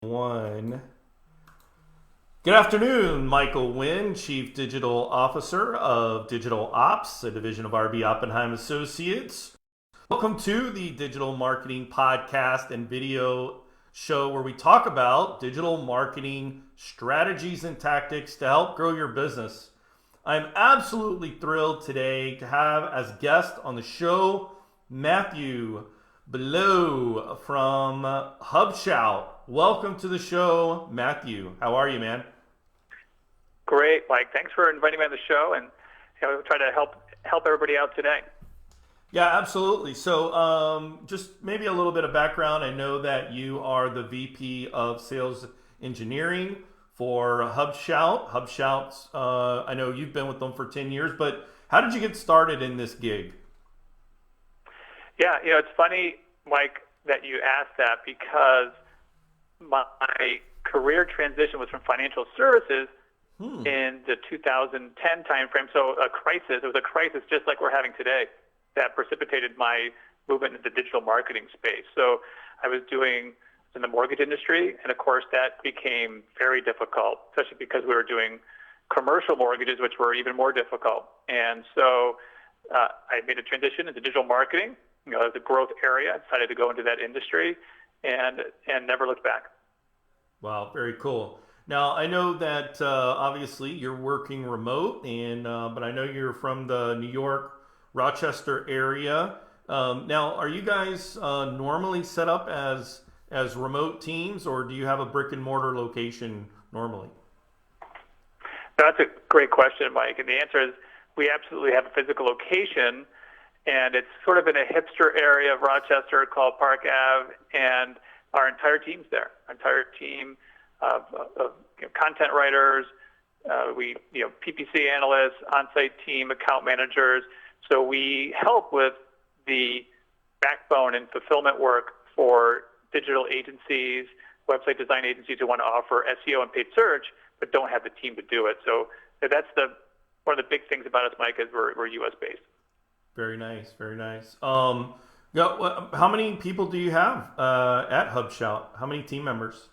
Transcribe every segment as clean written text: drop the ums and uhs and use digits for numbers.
One. Good afternoon, Michael Wynn, Chief Digital Officer of Digital Ops, a division of RB Oppenheim Associates. Welcome to the Digital Marketing Podcast and video show where we talk about digital marketing strategies and tactics to help grow your business. I'm absolutely thrilled today to have as guest on the show Matthew Beaulieu from HUbShout. Welcome to the show, Matthew. How are you, man? Great, Mike. Thanks for inviting me on the show, and we'll try to help everybody out today. Yeah, absolutely. So just maybe a little bit of background. I know that you are the VP of Sales Engineering for HUbShout. HUbShout, I know you've been with them for 10 years, but how did you get started in this gig? Yeah, it's funny, Mike, that you asked that because my career transition was from financial services in the 2010 timeframe. So it was a crisis just like we're having today that precipitated my movement into the digital marketing space. So I was doing in the mortgage industry, and of course that became very difficult, especially because we were doing commercial mortgages, which were even more difficult. And so I made a transition into digital marketing, as a growth area. I decided to go into that industry and never looked back. Wow, very cool. Now, I know that obviously you're working remote, but I know you're from the New York, Rochester area. Now, are you guys normally set up as remote teams, or do you have a brick and mortar location normally? That's a great question, Mike. And the answer is we absolutely have a physical location, and it's sort of in a hipster area of Rochester called Park Ave, and our entire team's there. Our entire team of content writers, PPC analysts, on-site team, account managers. So we help with the backbone and fulfillment work for digital agencies, website design agencies who want to offer SEO and paid search, but don't have the team to do it. So that's one of the big things about us, Mike, is we're U.S. based. Very nice, very nice. How many people do you have at HUbShout? How many team members?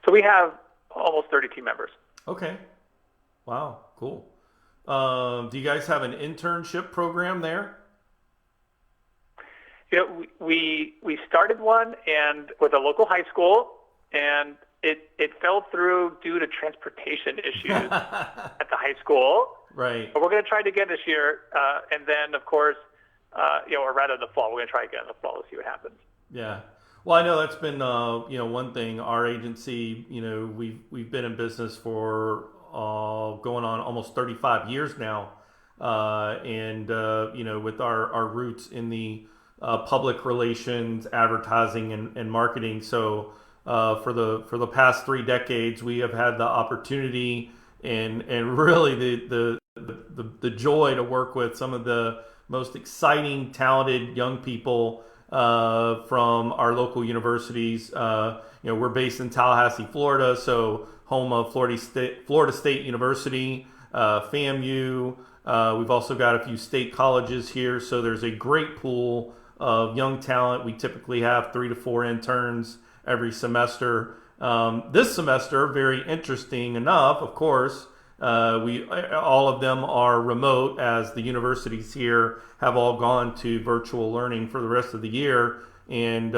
So we have almost 30 team members. Okay. Wow, cool. Do you guys have an internship program there? We started one and with a local high school, and it fell through due to transportation issues at the high school. Right. But we're going to try it again this year, and then of course, or rather the fall. We're going to try again in the fall to see what happens. Yeah. Well, I know that's been one thing. Our agency, we've been in business for going on almost 35 years now, and with our roots in the public relations, advertising, and marketing. So for the past 3 decades, we have had the opportunity and really the joy to work with some of the most exciting, talented young people from our local universities. We're based in Tallahassee, Florida, so home of Florida State University, FAMU. We've also got a few state colleges here, so there's a great pool of young talent. We typically have 3 to 4 interns every semester. This semester, very interesting enough, of course, all of them are remote, as the universities here have all gone to virtual learning for the rest of the year, and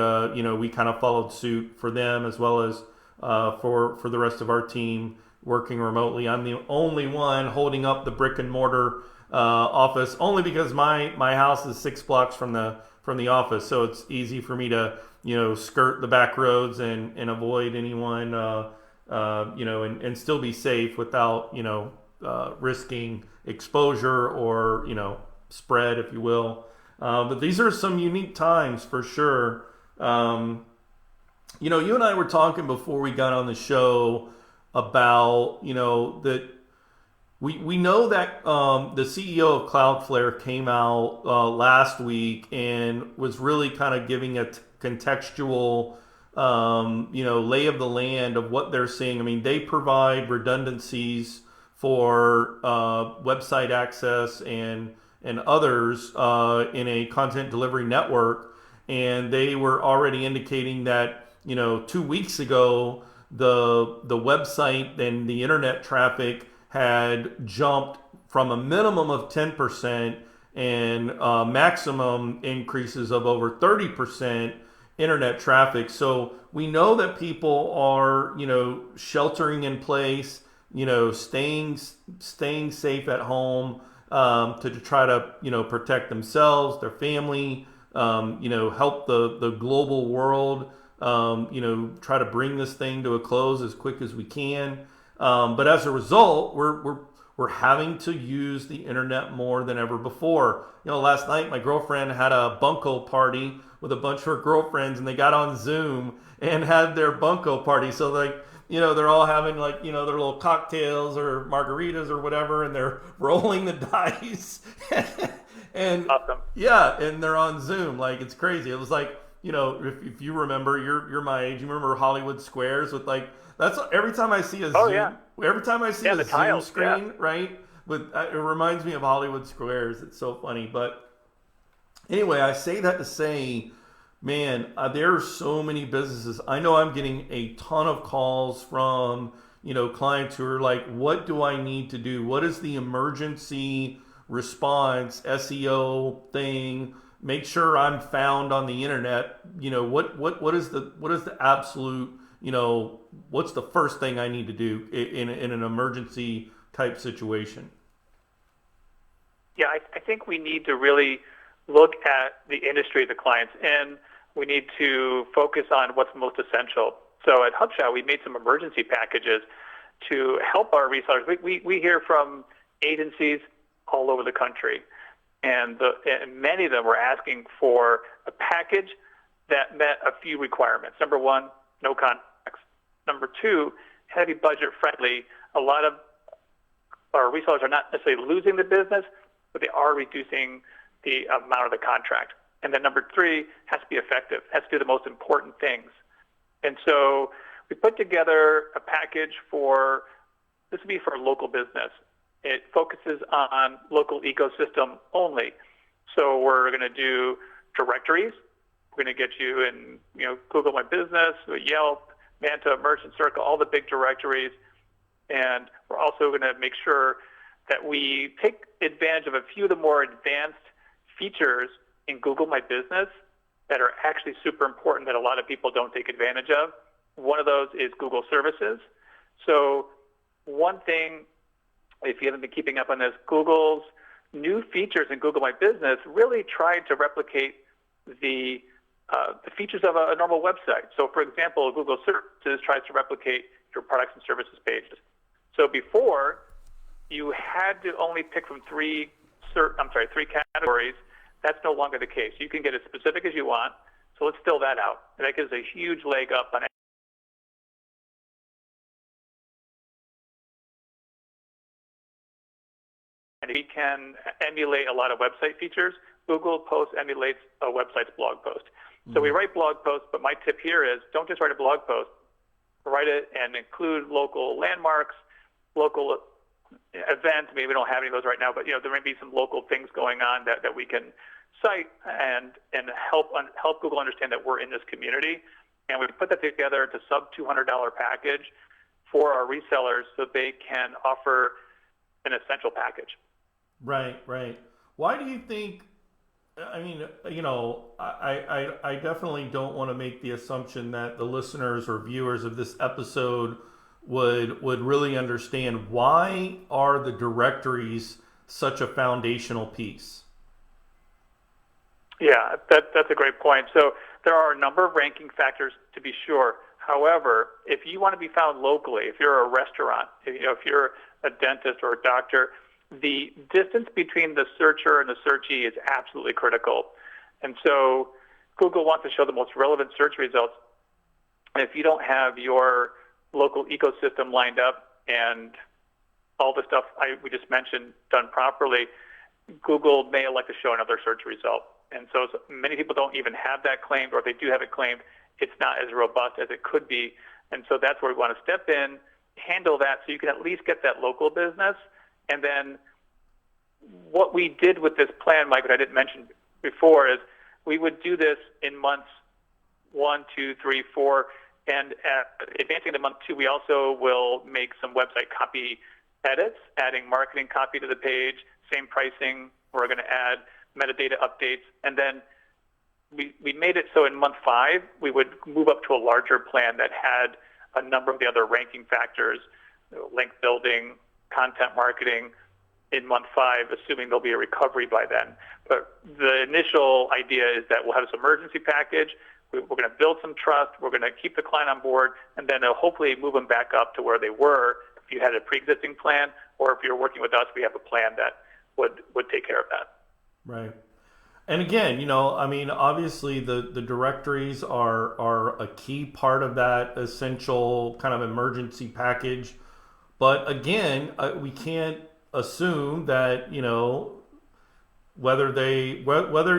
we kind of followed suit for them as well as for the rest of our team working remotely. I'm the only one holding up the brick and mortar office, only because my house is 6 blocks from the office, so it's easy for me to skirt the back roads and avoid anyone and still be safe without risking exposure or spread, if you will. But these are some unique times for sure. You and I were talking before we got on the show about that we know that the CEO of CloudFlare came out last week and was really kind of giving a contextual lay of the land of what they're seeing. I mean, they provide redundancies for website access and others in a content delivery network, and they were already indicating that 2 weeks ago, the website and the internet traffic had jumped from a minimum of 10% and maximum increases of over 30% internet traffic. So we know that people are, sheltering in place, staying safe at home, to try to, protect themselves, their family, help the global world, try to bring this thing to a close as quick as we can. But as a result, we're having to use the internet more than ever before. Last night my girlfriend had a bunko party with a bunch of her girlfriends, and they got on Zoom and had their bunko party. So they're all having their little cocktails or margaritas or whatever, and they're rolling the dice. And Awesome. yeah, and they're on Zoom. It's crazy. It was if you remember, you're my age. You remember Hollywood Squares with that's every time I see a Oh, Zoom. yeah. Every time I see Yeah, a the Zoom tiles, screen, yeah. right? It reminds me of Hollywood Squares. It's so funny. But anyway, I say that to say, man, there are so many businesses. I know I'm getting a ton of calls from clients who are like, "What do I need to do? What is the emergency response SEO thing? Make sure I'm found on the internet. What is the absolute what's the first thing I need to do in an emergency type situation?" Yeah, I think we need to really look at the industry of the clients, and we need to focus on what's most essential. So at HUbShout, we made some emergency packages to help our resellers. We hear from agencies all over the country, and many of them were asking for a package that met a few requirements. Number one, no contacts. Number two, had to be budget friendly. A lot of our resellers are not necessarily losing the business, but they are reducing the amount of the contract. And then number three, has to be effective, has to do the most important things. And so we put together a package this would be for a local business. It focuses on local ecosystem only. So we're going to do directories. We're going to get you in, Google My Business, Yelp, Manta, Merchant Circle, all the big directories. And we're also going to make sure that we take advantage of a few of the more advanced features in Google My Business that are actually super important that a lot of people don't take advantage of. One of those is Google Services. So one thing, if you haven't been keeping up on this, Google's new features in Google My Business really tried to replicate the features of a normal website. So for example, Google Services tries to replicate your products and services pages. So before, you had to only pick from three categories. That's no longer the case. You can get as specific as you want. So let's fill that out. And that gives a huge leg up on and we can emulate a lot of website features. Google Post emulates a website's blog post. So we write blog posts, but my tip here is don't just write a blog post. Write it and include local landmarks, local events. Maybe we don't have any of those right now, but there may be some local things going on that we can cite and help Google understand that we're in this community. And we put that together to sub $200 package for our resellers so they can offer an essential package. Right. Why do you think? I mean, I definitely don't want to make the assumption that the listeners or viewers of this episode would really understand why are the directories such a foundational piece. Yeah, that's a great point. So there are a number of ranking factors to be sure. However, if you want to be found locally, if you're a restaurant, if you're a dentist or a doctor, the distance between the searcher and the searchee is absolutely critical. And so Google wants to show the most relevant search results. And if you don't have your local ecosystem lined up and all the stuff we just mentioned done properly, Google may elect to show another search result. And so many people don't even have that claimed, or if they do have it claimed, it's not as robust as it could be. And so that's where we want to step in, handle that so you can at least get that local business. And then what we did with this plan, Mike, what I didn't mention before, is we would do this in months 1, 2, 3, 4. And advancing to month 2, we also will make some website copy edits, adding marketing copy to the page, same pricing. We're going to add metadata updates. And then we made it so in month 5, we would move up to a larger plan that had a number of the other ranking factors, link building, content marketing in month 5, assuming there'll be a recovery by then. But the initial idea is that we'll have this emergency package. We're going to build some trust. We're going to keep the client on board, and then hopefully move them back up to where they were if you had a pre-existing plan, or if you're working with us, we have a plan that would take care of that. Right. And again, you know, I mean, obviously the directories are a key part of that essential kind of emergency package. But again, we can't assume that, you know, whether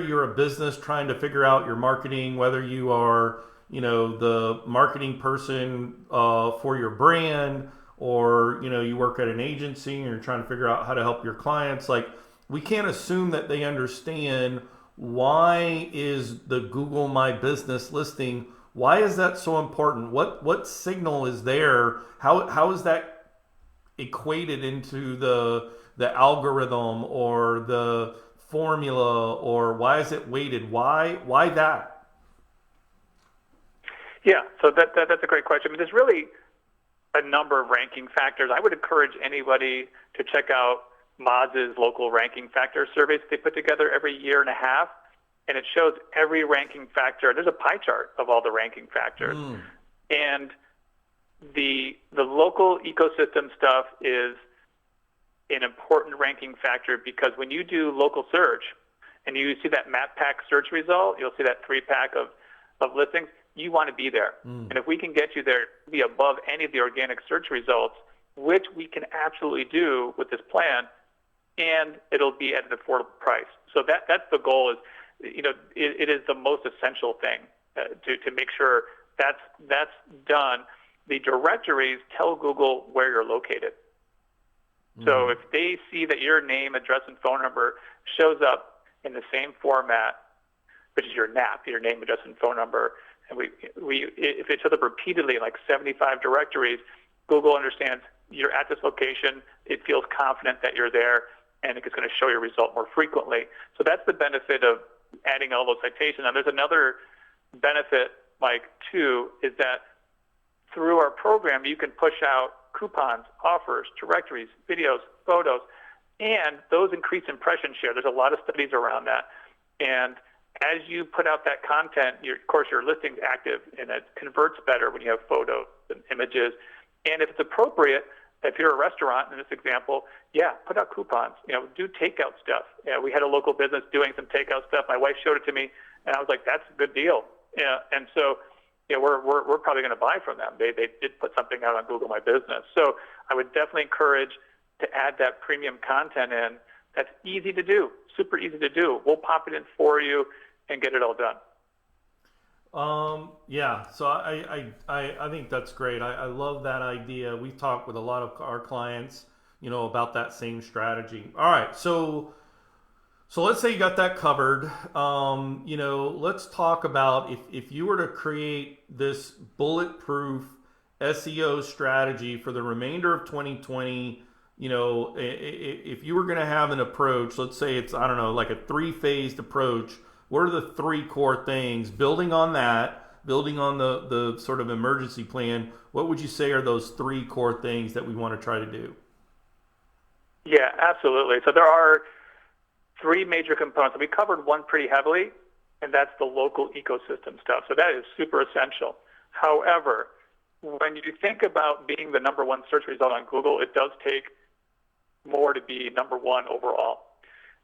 you're a business trying to figure out your marketing, whether you are, you know, the marketing person for your brand, or, you know, you work at an agency and you're trying to figure out how to help your clients, like, we can't assume that they understand why is the Google My Business listing, why is that so important? What signal is there? How is that equated into the algorithm or the formula, or why is it weighted? Why that? Yeah, so that's a great question. I mean, there's really a number of ranking factors. I would encourage anybody to check out Moz's local ranking factor surveys they put together every year and a half, and it shows every ranking factor. There's a pie chart of all the ranking factors. And the local ecosystem stuff is an important ranking factor, because when you do local search and you see that map pack search result, you'll see that 3-pack of listings, you want to be there. And if we can get you there, be above any of the organic search results, which we can absolutely do with this plan, and it'll be at an affordable price. So that's the goal. Is, you know, it is the most essential thing to make sure that's done. The directories tell Google where you're located. So if they see that your name, address, and phone number shows up in the same format, which is your NAP, your name, address, and phone number, and if it shows up repeatedly in like 75 directories, Google understands you're at this location. It feels confident that you're there, and it's going to show your result more frequently. So that's the benefit of adding all those citations. Now, there's another benefit, Mike, too, is that through our program, you can push out coupons, offers, directories, videos, photos, and those increase impression share. There's a lot of studies around that. And as you put out that content, of course, your listing's active, and it converts better when you have photos and images. And if it's appropriate, if you're a restaurant in this example, put out coupons. You know, do takeout stuff. We had a local business doing some takeout stuff. My wife showed it to me, and I was like, "That's a good deal." And so, we're probably going to buy from them. They did put something out on Google My Business. So I would definitely encourage to add that premium content in. That's easy to do, super easy to do. We'll pop it in for you and get it all done. So I think that's great. I love that idea. We've talked with a lot of our clients, you know, about that same strategy. All right. So let's say you got that covered. You know, let's talk about if you were to create this bulletproof SEO strategy for the remainder of 2020, you know, if you were going to have an approach, let's say it's, I don't know, like a 3-phased approach, what are the 3 core things? Building on that, building on the sort of emergency plan, what would you say are those 3 core things that we want to try to do? Yeah, absolutely. So there are 3 major components. We covered one pretty heavily, and that's the local ecosystem stuff. So that is super essential. However, when you think about being the number 1 search result on Google, it does take more to be number 1 overall.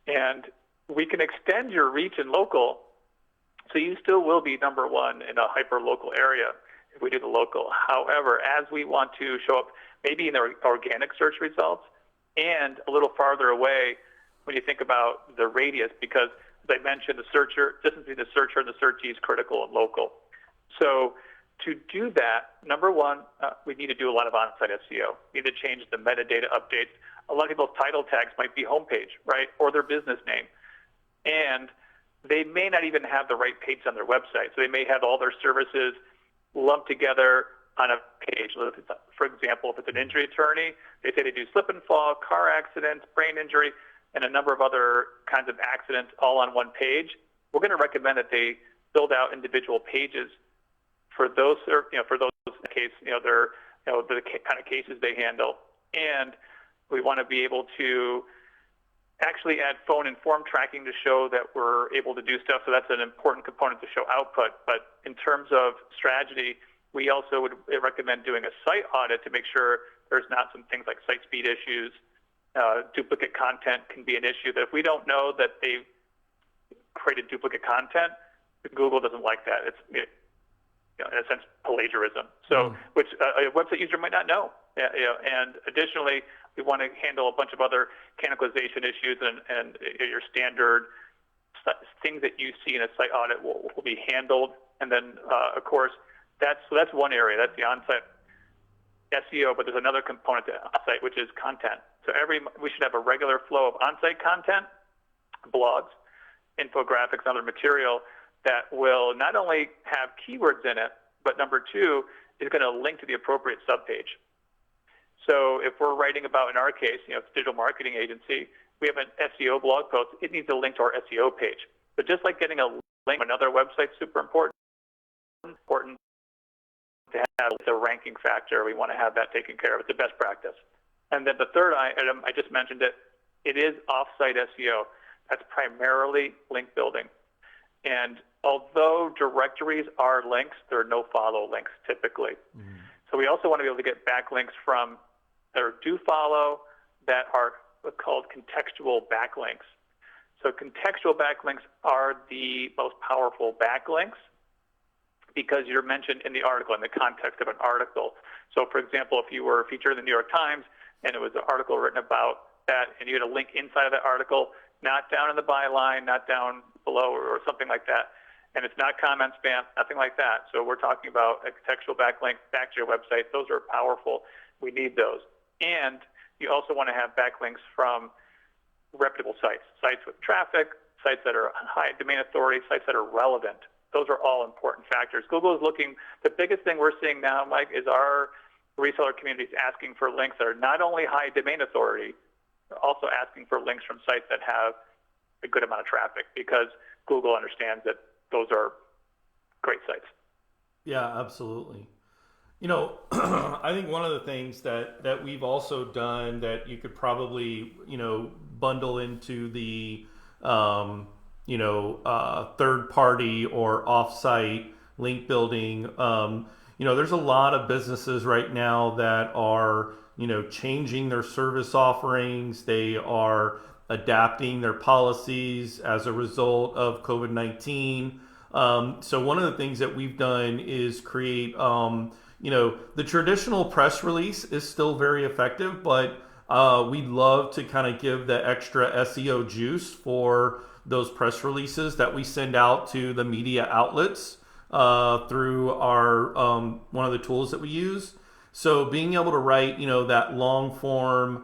And we can extend your reach in local, so you still will be number 1 in a hyper-local area if we do the local. However, as we want to show up maybe in the organic search results and a little farther away when you think about the radius, because as I mentioned, the distance between the searcher and the searchee is critical and local. So to do that, number 1, we need to do a lot of on-site SEO. We need to change the metadata updates. A lot of people's title tags might be homepage, right, or their business name. And they may not even have the right page on their website. So they may have all their services lumped together on a page. For example, if it's an injury attorney, they say they do slip and fall, car accidents, brain injury, and a number of other kinds of accidents all on one page. We're going to recommend that they build out individual pages for those, for those case, the kind of cases they handle. And we want to be able to actually add phone and form tracking to show that we're able to do stuff. So that's an important component to show output. But in terms of strategy, we also would recommend doing a site audit to make sure there's not some things like site speed issues. Duplicate content can be an issue that if we don't know that they've created duplicate content, Google doesn't like that. It's in a sense plagiarism. So which a website user might not know. And additionally, we want to handle a bunch of other canonicalization issues and your standard things that you see in a site audit will be handled. And then of course that's one area. That's the on-site SEO, but there's another component to on-site, which is content. So we should have a regular flow of on-site content, blogs, infographics, and other material that will not only have keywords in it, but number two, is going to link to the appropriate subpage. So if we're writing about, in our case, it's a digital marketing agency, we have an SEO blog post, it needs a link to our SEO page. But just like getting a link to another website is super important to have the ranking factor. We want to have that taken care of. It's a best practice. And then the third item, I just mentioned it is off-site SEO. That's primarily link building. And although directories are links, there are no follow links typically. So we also want to be able to get backlinks from that are do follow that are called contextual backlinks. So contextual backlinks are the most powerful backlinks because you're mentioned in the article, in the context of an article. So for example, if you were featured in the New York Times and it was an article written about that and you had a link inside of that article, not down in the byline, not down below or something like that, and it's not comment spam, nothing like that. So we're talking about a contextual backlink back to your website. Those are powerful. We need those. And you also want to have backlinks from reputable sites with traffic, sites that are high domain authority, sites that are relevant. Those are all important factors. Google is looking, the biggest thing we're seeing now, Mike, is our reseller community is asking for links that are not only high domain authority, they're also asking for links from sites that have a good amount of traffic because Google understands that those are great sites. Yeah, absolutely. I think one of the things that we've also done that you could probably, bundle into the, third party or offsite link building. There's a lot of businesses right now that are, changing their service offerings. They are adapting their policies as a result of COVID-19. So one of the things that we've done is create, the traditional press release is still very effective, but we'd love to kind of give the extra SEO juice for those press releases that we send out to the media outlets through our one of the tools that we use. So being able to write, that long form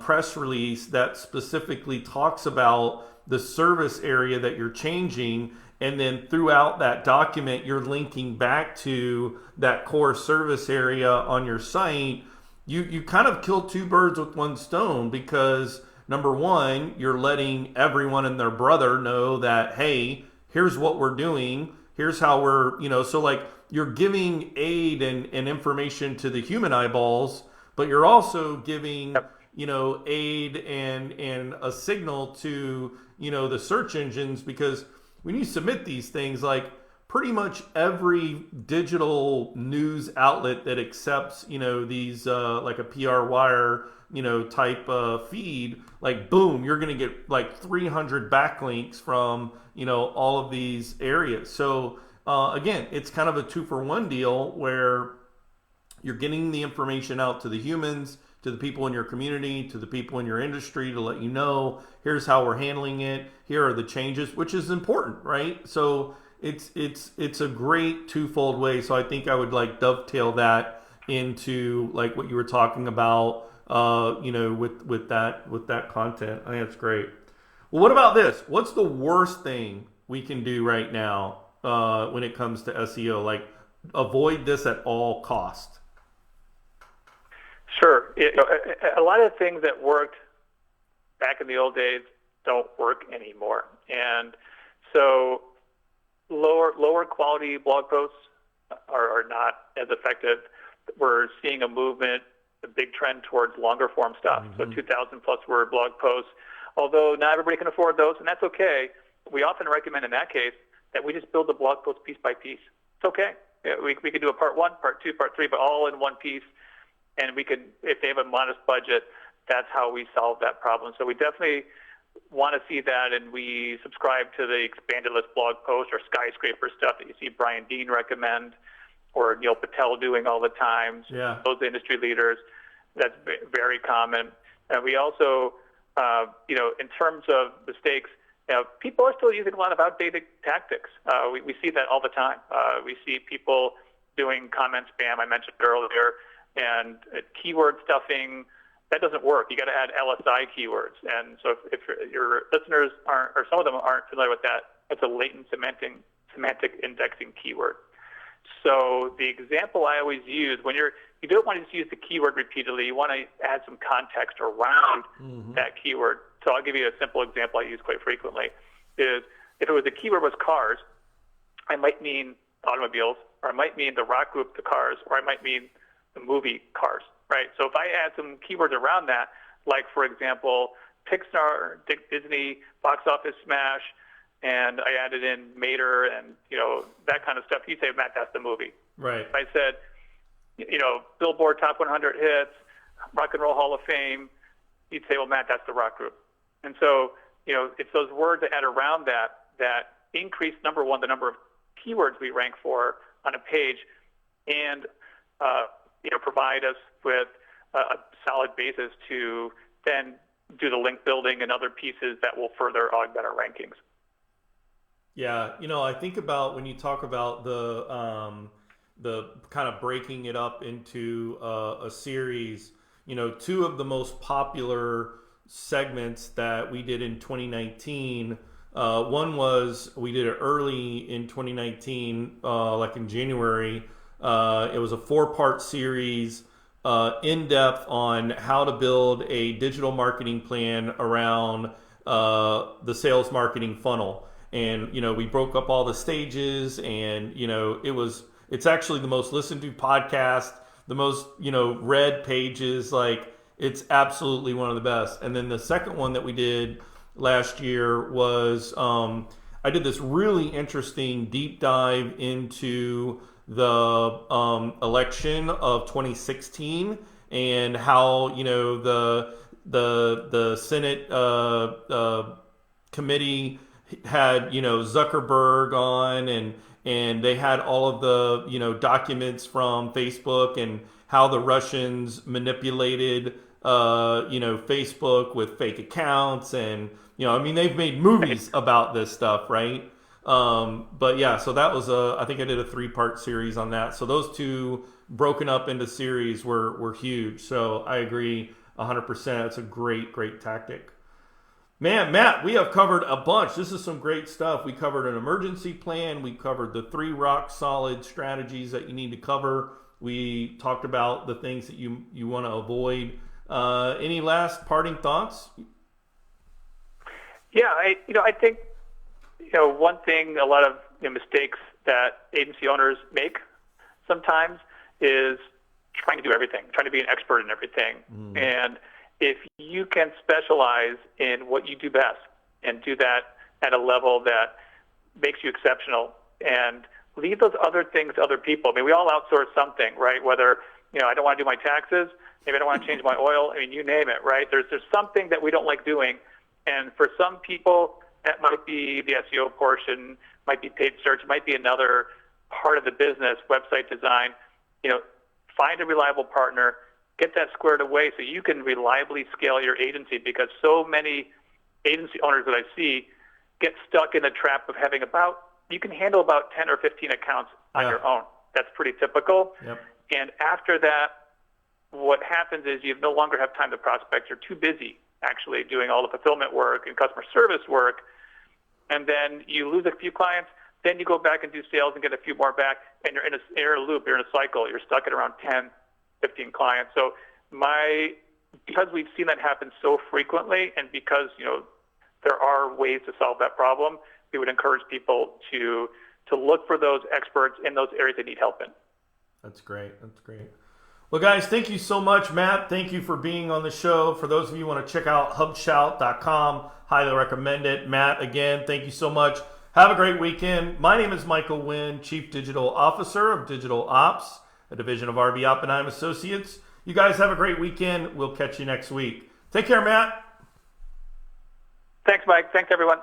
press release that specifically talks about the service area that you're changing, and then throughout that document you're linking back to that core service area on your site, you kind of kill two birds with one stone, because number one, you're letting everyone and their brother know that, hey, here's what we're doing, here's how we're, so like you're giving aid and information to the human eyeballs, but you're also giving aid and a signal to the search engines, because when you submit these things, like pretty much every digital news outlet that accepts these like a PR Wire type feed, like boom, you're gonna get like 300 backlinks from all of these areas. So again, it's kind of a 2-for-1 deal where you're getting the information out to the humans, to the people in your community, to the people in your industry, to let you know, here's how we're handling it, here are the changes, which is important, right? So it's a great twofold way. So I think I would like dovetail that into like what you were talking about, with that content. I think that's great. Well, what about this? What's the worst thing we can do right now when it comes to SEO? Like, avoid this at all cost. Sure. A lot of the things that worked back in the old days don't work anymore. And so lower quality blog posts are not as effective. We're seeing a movement, a big trend towards longer form stuff. So 2,000 plus word blog posts. Although not everybody can afford those, and that's okay. We often recommend in that case that we just build the blog post piece by piece. It's okay. Yeah, we could do a part 1, part 2, part 3, but all in one piece. And we could, if they have a modest budget, that's how we solve that problem. So we definitely want to see that, and we subscribe to the expanded list blog post or skyscraper stuff that you see Brian Dean recommend or Neil Patel doing all the time. Yeah. Those industry leaders, that's very common. And we also, in terms of mistakes, people are still using a lot of outdated tactics. We see that all the time. We see people doing comment spam, I mentioned earlier, and keyword stuffing. That doesn't work. You got to add LSI keywords. And so if your listeners aren't, or some of them aren't familiar with that, it's a latent semantic indexing keyword. So the example I always use, when you don't want to just use the keyword repeatedly, you want to add some context around that keyword. So I'll give you a simple example I use quite frequently, is if it was the keyword was cars, I might mean automobiles, or I might mean the rock group, the Cars, or I might mean the movie Cars, right? So if I add some keywords around that, like, for example, Pixar, Disney, box office smash, and I added in Mater and, that kind of stuff, you'd say, Matt, that's the movie. Right. If I said, Billboard Top 100 hits, Rock and Roll Hall of Fame, you'd say, well, Matt, that's the rock group. And so, it's those words that add around that increase, number one, the number of keywords we rank for on a page, and provide us with a solid basis to then do the link building and other pieces that will further augment our rankings. Yeah, I think about when you talk about the kind of breaking it up into a series. Two of the most popular segments that we did in 2019. One was we did it early in 2019, like in January. It was a 4-part series, in depth on how to build a digital marketing plan around the sales marketing funnel. And, we broke up all the stages, and, it's actually the most listened to podcast, the most, read pages. Like, it's absolutely one of the best. And then the second one that we did last year was, I did this really interesting deep dive into the election of 2016 and how, the Senate committee had Zuckerberg on, and they had all of the documents from Facebook and how the Russians manipulated Facebook with fake accounts, and they've made movies about this stuff, right? But yeah, so that was I think I did a 3-part series on that. So those two broken up into series were huge. So I agree 100%. It's a great tactic. Man, Matt, we have covered a bunch. This is some great stuff. We covered an emergency plan. We covered the 3 rock solid strategies that you need to cover. We talked about the things that you want to avoid. Any last parting thoughts? Yeah, I think, one thing, a lot of mistakes that agency owners make sometimes is trying to do everything, trying to be an expert in everything. And if you can specialize in what you do best and do that at a level that makes you exceptional, and leave those other things to other people. I mean, we all outsource something, right? Whether, I don't want to do my taxes, maybe I don't want to change my oil. I mean, you name it, right? There's something that we don't like doing. And for some people, that might be the SEO portion, might be paid search, might be another part of the business, website design. Find a reliable partner, get that squared away so you can reliably scale your agency, because so many agency owners that I see get stuck in the trap of having you can handle about 10 or 15 accounts on your own. That's pretty typical. Yep. And after that, what happens is you no longer have time to prospect. You're too busy actually doing all the fulfillment work and customer service work. and then you lose a few clients, then you go back and do sales and get a few more back, and you're in a loop, you're in a cycle, you're stuck at around 10, 15 clients. So because we've seen that happen so frequently, and because there are ways to solve that problem, we would encourage people to look for those experts in those areas they need help in. That's great. That's great. Well, guys, thank you so much. Matt, thank you for being on the show. For those of you who want to check out HUbShout.com, highly recommend it. Matt, again, thank you so much. Have a great weekend. My name is Michael Wynn, Chief Digital Officer of Digital Ops, a division of RB Oppenheim Associates. You guys have a great weekend. We'll catch you next week. Take care, Matt. Thanks, Mike. Thanks, everyone.